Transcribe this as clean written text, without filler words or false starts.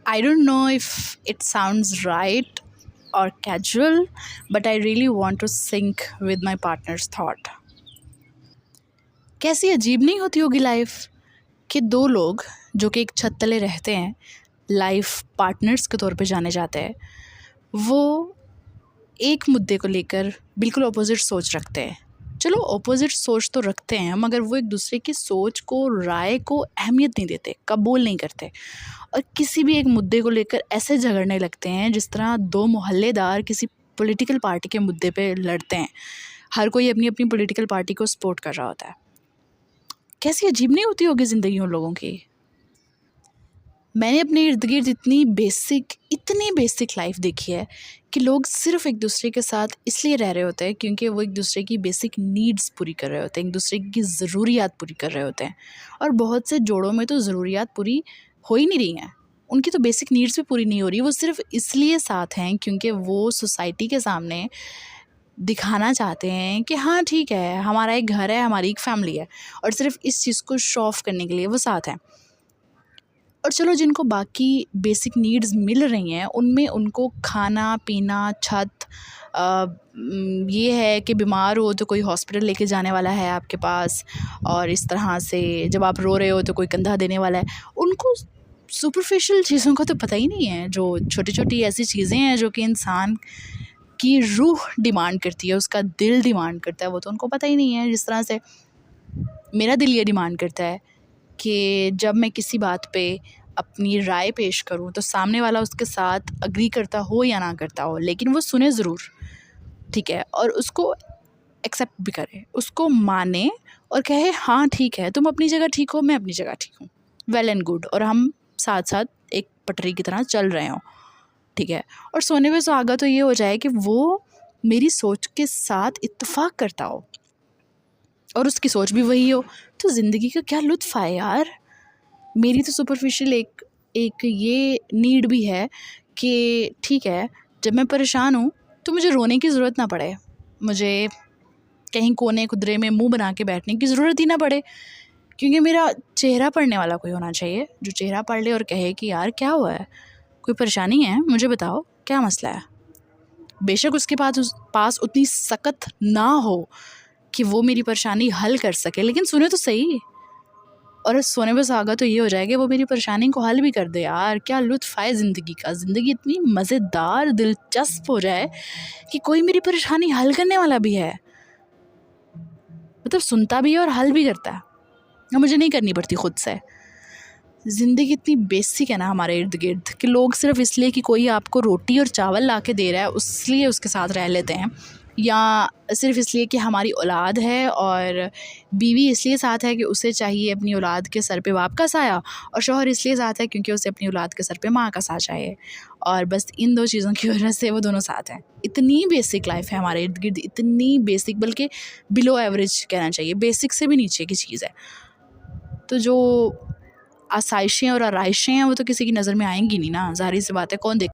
I don't know if it sounds right or casual, but I really want to sync with my partner's thought. कैसी अजीब नहीं होती होगी life कि दो लोग जो कि एक छत तले रहते हैं, लाइफ पार्टनर्स के तौर पे जाने जाते हैं, वो एक मुद्दे को लेकर बिल्कुल अपोजिट सोच रखते हैं। चलो अपोजिट सोच तो रखते हैं, मगर वो एक दूसरे की सोच को, राय को अहमियत नहीं देते, कबूल नहीं करते और किसी भी एक मुद्दे को लेकर ऐसे झगड़ने लगते हैं जिस तरह दो मोहल्लेदार किसी पॉलिटिकल पार्टी के मुद्दे पे लड़ते हैं। हर कोई अपनी अपनी पॉलिटिकल पार्टी को सपोर्ट कर रहा होता है। कैसी अजीब नहीं होती होगी ज़िंदगी उन लोगों की। मैंने अपने इर्द गिर्द इतनी बेसिक लाइफ देखी है कि लोग सिर्फ एक दूसरे के साथ इसलिए रह रहे होते हैं क्योंकि वो एक दूसरे की बेसिक नीड्स पूरी कर रहे होते हैं, एक दूसरे की ज़रूरियात पूरी कर रहे होते हैं। और बहुत से जोड़ों में तो ज़रूरियात पूरी हो ही नहीं रही हैं, उनकी तो बेसिक नीड्स भी पूरी नहीं हो रही। वो सिर्फ इसलिए साथ हैं क्योंकि वो सोसाइटी के सामने दिखाना चाहते हैं कि हाँ ठीक है, हमारा एक घर है, हमारी एक फैमिली है, और सिर्फ इस चीज़ को शो ऑफ करने के लिए वो साथ हैं। और चलो जिनको बाकी बेसिक नीड्स मिल रही हैं उनमें उनको खाना पीना, छत, ये है कि बीमार हो तो कोई हॉस्पिटल लेके जाने वाला है आपके पास, और इस तरह से जब आप रो रहे हो तो कोई कंधा देने वाला है। उनको सुपरफिशियल चीज़ों का तो पता ही नहीं है, जो छोटी छोटी ऐसी चीज़ें हैं जो कि इंसान की रूह डिमांड करती है, उसका दिल डिमांड करता है, वो तो उनको पता ही नहीं है। जिस तरह से मेरा दिल ये डिमांड करता है कि जब मैं किसी बात पे अपनी राय पेश करूं तो सामने वाला उसके साथ अग्री करता हो या ना करता हो, लेकिन वो सुने ज़रूर, ठीक है, और उसको एक्सेप्ट भी करे, उसको माने और कहे हाँ ठीक है, तुम अपनी जगह ठीक हो, मैं अपनी जगह ठीक हूँ, वेल एंड गुड, और हम साथ साथ एक पटरी की तरह चल रहे हों, ठीक है। और सोने पे सुहागा तो ये हो जाए कि वो मेरी सोच के साथ इत्तेफाक करता हो और उसकी सोच भी वही हो, तो ज़िंदगी का क्या लुत्फ़ है यार। मेरी तो सुपरफिशियल एक ये नीड भी है कि ठीक है, जब मैं परेशान हूँ तो मुझे रोने की ज़रूरत ना पड़े, मुझे कहीं कोने खुदरे में मुंह बना के बैठने की ज़रूरत ही ना पड़े, क्योंकि मेरा चेहरा पढ़ने वाला कोई होना चाहिए जो चेहरा पढ़ ले और कहे कि यार क्या हुआ है, कोई परेशानी है, मुझे बताओ क्या मसला है। बेशक उसके पास उतनी सकत ना हो कि वो मेरी परेशानी हल कर सके, लेकिन सुने तो सही। और सोने पे सुहागा तो ये हो जाएगा वो मेरी परेशानी को हल भी कर दे। यार क्या लुत्फ़ है ज़िंदगी का, ज़िंदगी इतनी मज़ेदार, दिलचस्प हो जाए कि कोई मेरी परेशानी हल करने वाला भी है, मतलब सुनता भी है और हल भी करता है, और मुझे नहीं करनी पड़ती खुद से। ज़िंदगी इतनी बेसिक है ना हमारे इर्द गिर्द कि लोग सिर्फ इसलिए कि कोई आपको रोटी और चावल ला के दे रहा है उसलिए उसके साथ रह लेते हैं, या सिर्फ इसलिए कि हमारी औलाद है और बीवी इसलिए साथ है कि उसे चाहिए अपनी औलाद के सर पे बाप का साया, और शौहर इसलिए साथ है क्योंकि उसे अपनी औलाद के सर पे माँ का साया चाहिए, और बस इन दो चीज़ों की वजह से वो दोनों साथ हैं। इतनी बेसिक लाइफ है हमारे इर्द गिर्द, इतनी बेसिक, बल्कि बिलो एवरेज कहना चाहिए, बेसिक से भी नीचे की चीज़ है। तो जो आसाइशें और आराइशें हैं वो तो किसी की नज़र में आएंगी नहीं ना, ज़ाहिर सी बात है, कौन देख